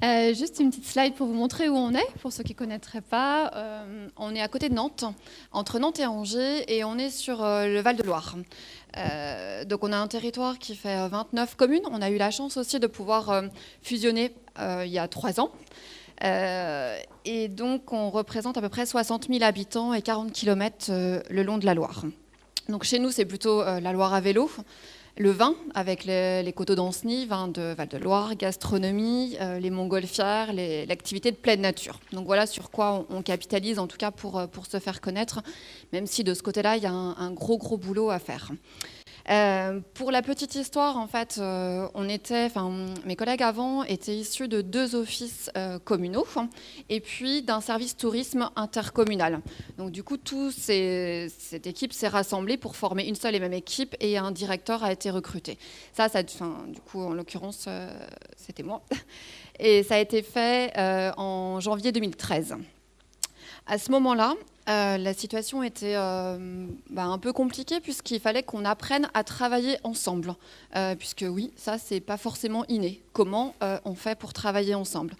Juste une petite slide pour vous montrer où on est, pour ceux qui ne connaîtraient pas. On est à côté de Nantes, entre Nantes et Angers, et on est sur le Val-de-Loire. Donc on a un territoire qui fait 29 communes. On a eu la chance aussi de pouvoir fusionner il y a 3 ans. Et donc on représente à peu près 60 000 habitants et 40 km le long de la Loire. Donc chez nous, c'est plutôt la Loire à vélo. Le vin, avec les coteaux d'Ancenis, vin de Val-de-Loire, gastronomie, les montgolfières, l'activité de pleine nature. Donc voilà sur quoi on capitalise, en tout cas pour se faire connaître, même si de ce côté-là, il y a un gros boulot à faire. Pour la petite histoire, en fait, mes collègues avant étaient issus de 2 offices communaux et puis d'un service tourisme intercommunal. Donc du coup, cette équipe s'est rassemblée pour former une seule et même équipe et un directeur a été recruté. Du coup, en l'occurrence, c'était moi. Et ça a été fait en janvier 2013. À ce moment-là, la situation était un peu compliquée puisqu'il fallait qu'on apprenne à travailler ensemble. Puisque oui, ça, c'est pas forcément inné. Comment on fait pour travailler ensemble ?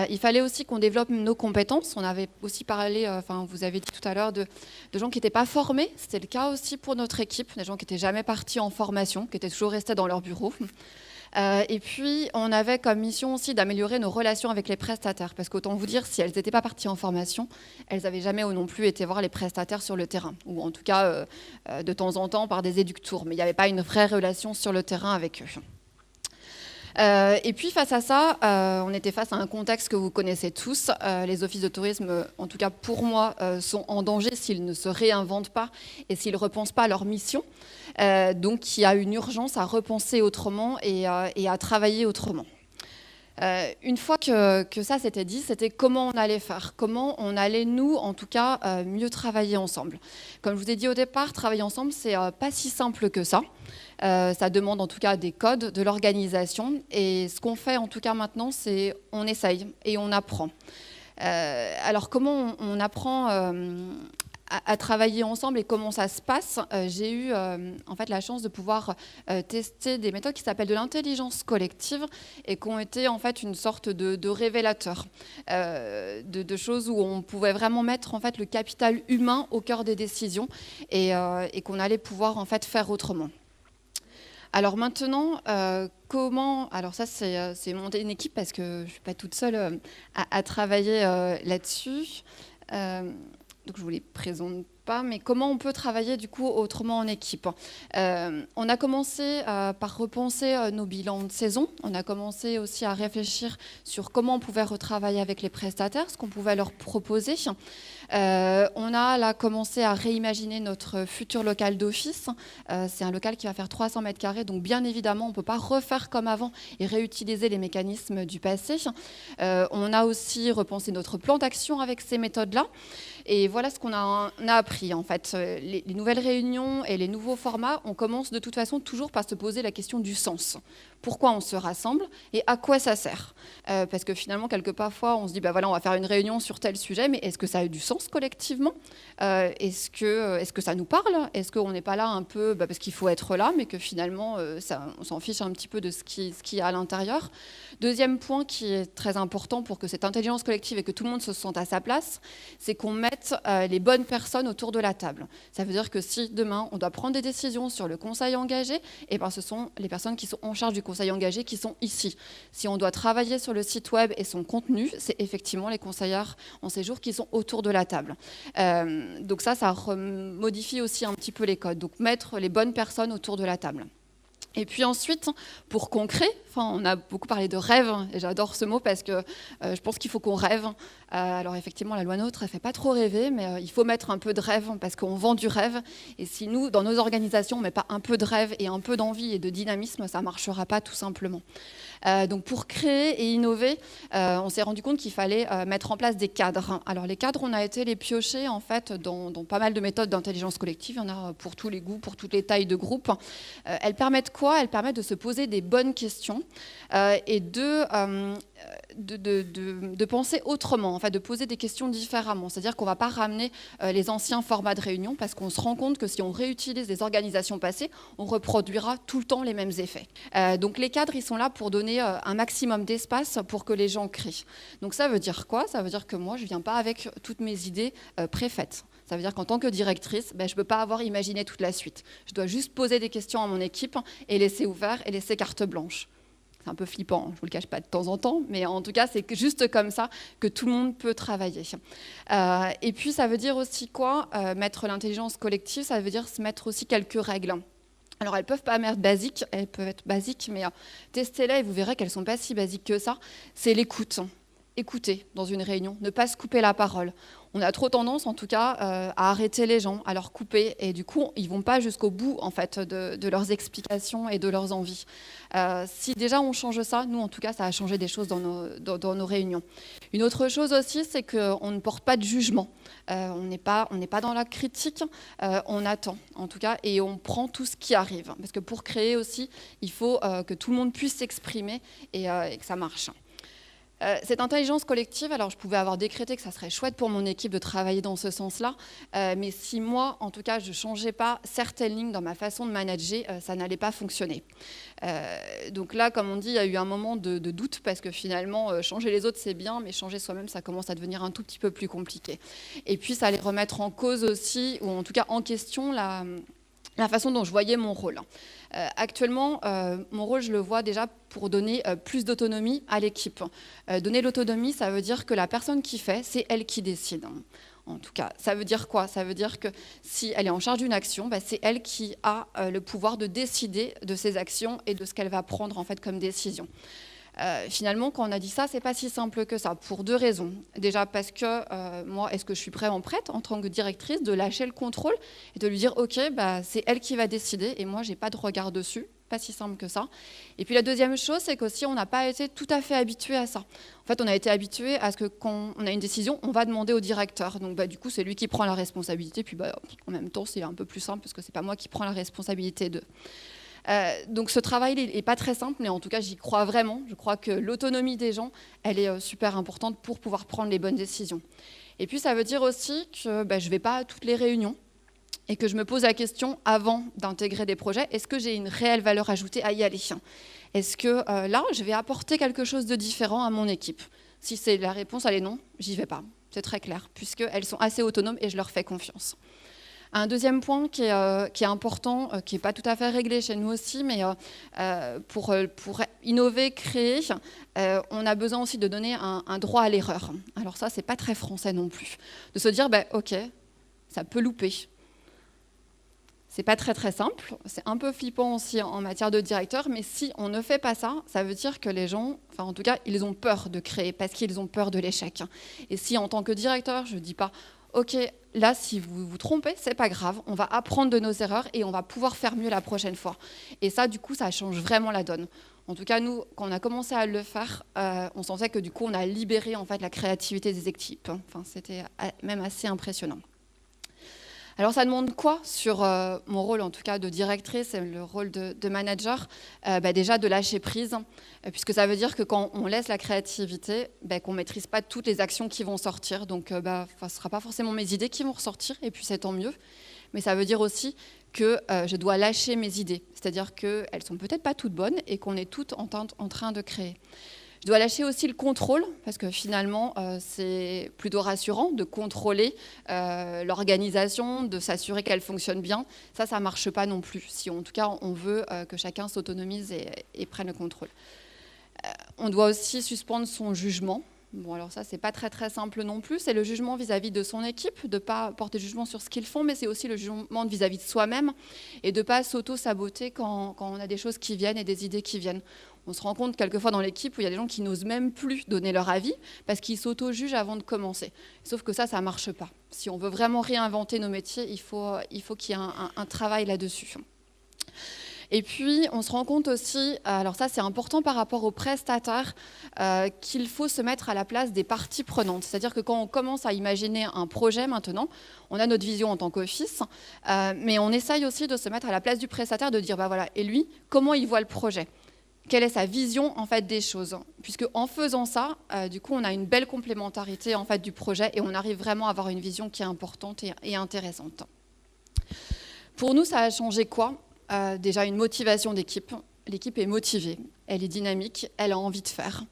Il fallait aussi qu'on développe nos compétences. On avait aussi parlé, vous avez dit tout à l'heure, de gens qui n'étaient pas formés. C'était le cas aussi pour notre équipe, des gens qui n'étaient jamais partis en formation, qui étaient toujours restés dans leur bureau. Et puis, on avait comme mission aussi d'améliorer nos relations avec les prestataires. Parce qu'autant vous dire, si elles n'étaient pas parties en formation, elles n'avaient jamais non plus été voir les prestataires sur le terrain. Ou en tout cas, de temps en temps, par des éductours. Mais il n'y avait pas une vraie relation sur le terrain avec eux. Et puis face à ça, on était face à un contexte que vous connaissez tous. Les offices de tourisme, en tout cas pour moi, sont en danger s'ils ne se réinventent pas et s'ils ne repensent pas leur mission. Donc il y a une urgence à repenser autrement et à travailler autrement. Une fois que ça s'était dit, c'était comment on allait faire, comment on allait, nous, en tout cas, mieux travailler ensemble. Comme je vous ai dit au départ, travailler ensemble, c'est pas si simple que ça. Ça demande en tout cas des codes, de l'organisation. Et ce qu'on fait en tout cas maintenant, c'est on essaye et on apprend. Alors comment on apprend à travailler ensemble et comment ça se passe? J'ai eu en fait la chance de pouvoir tester des méthodes qui s'appellent de l'intelligence collective et qui ont été en fait une sorte de révélateur de choses où on pouvait vraiment mettre en fait le capital humain au cœur des décisions et qu'on allait pouvoir en fait faire autrement. Alors maintenant, comment... Alors ça, c'est monter une équipe parce que je ne suis pas toute seule à travailler là-dessus. Donc je ne vous les présente pas, mais comment on peut travailler du coup autrement en équipe. On a commencé par repenser nos bilans de saison. On a commencé aussi à réfléchir sur comment on pouvait retravailler avec les prestataires, ce qu'on pouvait leur proposer. On a là commencé à réimaginer notre futur local d'office. C'est un local qui va faire 300 mètres carrés, donc bien évidemment, on ne peut pas refaire comme avant et réutiliser les mécanismes du passé. On a aussi repensé notre plan d'action avec ces méthodes-là. Et voilà ce qu'on a appris en fait. Les nouvelles réunions et les nouveaux formats, on commence de toute façon toujours par se poser la question du sens. Pourquoi on se rassemble et à quoi ça sert? Parce que finalement, parfois, on se dit, voilà, on va faire une réunion sur tel sujet, mais est-ce que ça a du sens collectivement? Est-ce que ça nous parle? Est-ce qu'on n'est pas là un peu parce qu'il faut être là, mais que finalement, on s'en fiche un petit peu de ce qu'il y a à l'intérieur? Deuxième point qui est très important pour que cette intelligence collective et que tout le monde se sente à sa place, c'est qu'on mette les bonnes personnes autour de la table. Ça veut dire que si demain, on doit prendre des décisions sur le conseil engagé, ce sont les personnes qui sont en charge du conseil engagé qui sont ici. Si on doit travailler sur le site web et son contenu, c'est effectivement les conseillères en séjour qui sont autour de la table. Donc ça modifie aussi un petit peu les codes. Donc mettre les bonnes personnes autour de la table. Et puis ensuite, pour concret, on a beaucoup parlé de rêve, et j'adore ce mot parce que je pense qu'il faut qu'on rêve. Alors effectivement, la loi NOTRe, elle ne fait pas trop rêver, mais il faut mettre un peu de rêve parce qu'on vend du rêve. Et si nous, dans nos organisations, on ne met pas un peu de rêve et un peu d'envie et de dynamisme, ça ne marchera pas tout simplement. Donc pour créer et innover, on s'est rendu compte qu'il fallait mettre en place des cadres. Alors les cadres, on a été les piocher en fait dans pas mal de méthodes d'intelligence collective. Il y en a pour tous les goûts, pour toutes les tailles de groupe. Elles permettent quoi? Elles permettent de se poser des bonnes questions et de de penser autrement, en fait, de poser des questions différemment. C'est-à-dire qu'on ne va pas ramener les anciens formats de réunion parce qu'on se rend compte que si on réutilise les organisations passées, on reproduira tout le temps les mêmes effets. Donc les cadres, ils sont là pour donner un maximum d'espace pour que les gens créent. Donc ça veut dire quoi? Ça veut dire que moi, je ne viens pas avec toutes mes idées préfaites. Ça veut dire qu'en tant que directrice, je ne peux pas avoir imaginé toute la suite. Je dois juste poser des questions à mon équipe et laisser ouvert et laisser carte blanche. C'est un peu flippant, je ne vous le cache pas de temps en temps, mais en tout cas, c'est juste comme ça que tout le monde peut travailler. Et puis, ça veut dire aussi quoi? Mettre l'intelligence collective, ça veut dire se mettre aussi quelques règles. Alors, elles ne peuvent pas être basiques, elles peuvent être basiques, mais testez-les et vous verrez qu'elles ne sont pas si basiques que ça. C'est l'écoute. Écouter dans une réunion, ne pas se couper la parole. On a trop tendance, en tout cas, à arrêter les gens, à leur couper, et du coup, ils ne vont pas jusqu'au bout, en fait, de leurs explications et de leurs envies. Si déjà on change ça, nous, en tout cas, ça a changé des choses dans nos réunions. Une autre chose aussi, c'est qu'on ne porte pas de jugement. On n'est pas dans la critique, on attend, en tout cas, et on prend tout ce qui arrive. Parce que pour créer aussi, il faut que tout le monde puisse s'exprimer et que ça marche. Cette intelligence collective, alors je pouvais avoir décrété que ça serait chouette pour mon équipe de travailler dans ce sens-là, mais si moi, en tout cas, je ne changeais pas certaines lignes dans ma façon de manager, ça n'allait pas fonctionner. Donc là, comme on dit, il y a eu un moment de doute, parce que finalement, changer les autres, c'est bien, mais changer soi-même, ça commence à devenir un tout petit peu plus compliqué. Et puis, ça allait remettre en cause aussi, ou en tout cas en question, la façon dont je voyais mon rôle. Actuellement, mon rôle, je le vois déjà pour donner plus d'autonomie à l'équipe. Donner l'autonomie, ça veut dire que la personne qui fait, c'est elle qui décide. En tout cas, ça veut dire quoi? Ça veut dire que si elle est en charge d'une action, c'est elle qui a le pouvoir de décider de ses actions et de ce qu'elle va prendre en fait comme décision. Finalement, quand on a dit ça, c'est pas si simple que ça, pour deux raisons. Déjà parce que moi, est-ce que je suis vraiment prête en tant que directrice de lâcher le contrôle et de lui dire ok, c'est elle qui va décider et moi j'ai pas de regard dessus, pas si simple que ça. Et puis la deuxième chose, c'est qu'aussi on n'a pas été tout à fait habitué à ça. En fait, on a été habitué à ce que quand on a une décision, on va demander au directeur. Donc du coup, c'est lui qui prend la responsabilité. Puis en même temps, c'est un peu plus simple parce que c'est pas moi qui prends la responsabilité d'eux. Donc ce travail n'est pas très simple, mais en tout cas j'y crois vraiment. Je crois que l'autonomie des gens, elle est super importante pour pouvoir prendre les bonnes décisions. Et puis ça veut dire aussi que je ne vais pas à toutes les réunions et que je me pose la question avant d'intégrer des projets, est-ce que j'ai une réelle valeur ajoutée à y aller? Est-ce que là, je vais apporter quelque chose de différent à mon équipe? Si c'est la réponse, elle est non, j'y vais pas. C'est très clair, puisqu'elles sont assez autonomes et je leur fais confiance. Un deuxième point qui est important, qui n'est pas tout à fait réglé chez nous aussi, mais pour innover, créer, on a besoin aussi de donner un droit à l'erreur. Alors ça, c'est pas très français non plus. De se dire, ok, ça peut louper. C'est pas très très simple, c'est un peu flippant aussi en matière de directeur, mais si on ne fait pas ça, ça veut dire que les gens, enfin en tout cas, ils ont peur de créer parce qu'ils ont peur de l'échec. Et si en tant que directeur, je ne dis pas, ok, là, si vous vous trompez, c'est pas grave, on va apprendre de nos erreurs et on va pouvoir faire mieux la prochaine fois. Et ça, du coup, ça change vraiment la donne. En tout cas, nous, quand on a commencé à le faire, on sentait que du coup, on a libéré en fait la créativité des équipes. Enfin, c'était même assez impressionnant. Alors ça demande quoi sur mon rôle en tout cas de directrice et le rôle de manager? Déjà de lâcher prise, puisque ça veut dire que quand on laisse la créativité, qu'on ne maîtrise pas toutes les actions qui vont sortir. Donc ce ne sera pas forcément mes idées qui vont ressortir, et puis c'est tant mieux. Mais ça veut dire aussi que je dois lâcher mes idées, c'est-à-dire qu'elles ne sont peut-être pas toutes bonnes et qu'on est toutes en train de créer. Je dois lâcher aussi le contrôle, parce que finalement, c'est plutôt rassurant de contrôler l'organisation, de s'assurer qu'elle fonctionne bien. Ça ne marche pas non plus, si en tout cas on veut que chacun s'autonomise et prenne le contrôle. On doit aussi suspendre son jugement. Bon, alors ça, c'est pas très très simple non plus. C'est le jugement vis-à-vis de son équipe, de ne pas porter jugement sur ce qu'ils font, mais c'est aussi le jugement vis-à-vis de soi-même et de ne pas s'auto-saboter quand on a des choses qui viennent et des idées qui viennent. On se rend compte quelquefois dans l'équipe où il y a des gens qui n'osent même plus donner leur avis parce qu'ils s'auto-jugent avant de commencer. Sauf que ça ne marche pas. Si on veut vraiment réinventer nos métiers, il faut qu'il y ait un travail là-dessus. Et puis, on se rend compte aussi, alors ça c'est important par rapport aux prestataires, qu'il faut se mettre à la place des parties prenantes. C'est-à-dire que quand on commence à imaginer un projet maintenant, on a notre vision en tant qu'office, mais on essaye aussi de se mettre à la place du prestataire, de dire, voilà, et lui, comment il voit le projet ? quelle est sa vision en fait des choses. Puisque en faisant ça, du coup, on a une belle complémentarité en fait du projet et on arrive vraiment à avoir une vision qui est importante et intéressante. Pour nous, ça a changé quoi ? Déjà une motivation d'équipe. L'équipe est motivée, elle est dynamique, elle a envie de faire.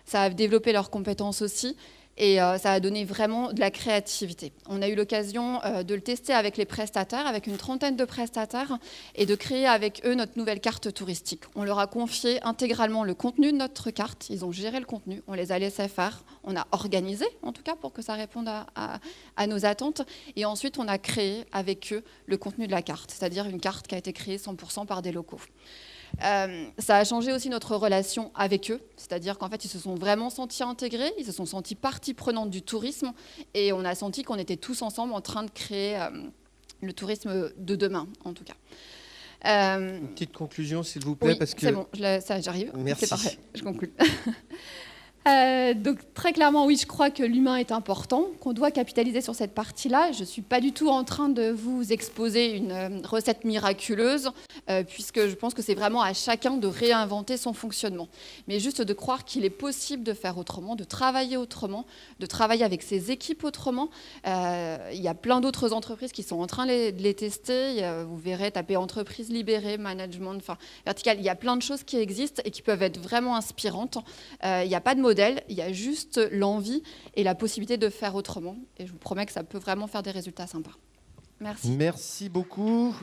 Ça a développé leurs compétences aussi et ça a donné vraiment de la créativité. On a eu l'occasion de le tester avec les prestataires, avec une 30aine de prestataires et de créer avec eux notre nouvelle carte touristique. On leur a confié intégralement le contenu de notre carte, ils ont géré le contenu, on les a laissés faire, on a organisé en tout cas pour que ça réponde à nos attentes et ensuite on a créé avec eux le contenu de la carte, c'est-à-dire une carte qui a été créée 100% par des locaux. Ça a changé aussi notre relation avec eux, c'est-à-dire qu'en fait, ils se sont vraiment sentis intégrés, ils se sont sentis partie prenante du tourisme et on a senti qu'on était tous ensemble en train de créer le tourisme de demain, en tout cas. Une petite conclusion, s'il vous plaît. Oui, parce que... c'est bon, j'arrive. Merci. C'est parfait, je conclue. Donc très clairement, oui, je crois que l'humain est important, qu'on doit capitaliser sur cette partie-là. Je ne suis pas du tout en train de vous exposer une recette miraculeuse, puisque je pense que c'est vraiment à chacun de réinventer son fonctionnement. Mais juste de croire qu'il est possible de faire autrement, de travailler avec ses équipes autrement. Il y a plein d'autres entreprises qui sont en train de les tester. Vous verrez, taper entreprise libérée, management, vertical. Il y a plein de choses qui existent et qui peuvent être vraiment inspirantes. Il n'y a pas de modèle, il y a juste l'envie et la possibilité de faire autrement. Et je vous promets que ça peut vraiment faire des résultats sympas. Merci. Merci beaucoup.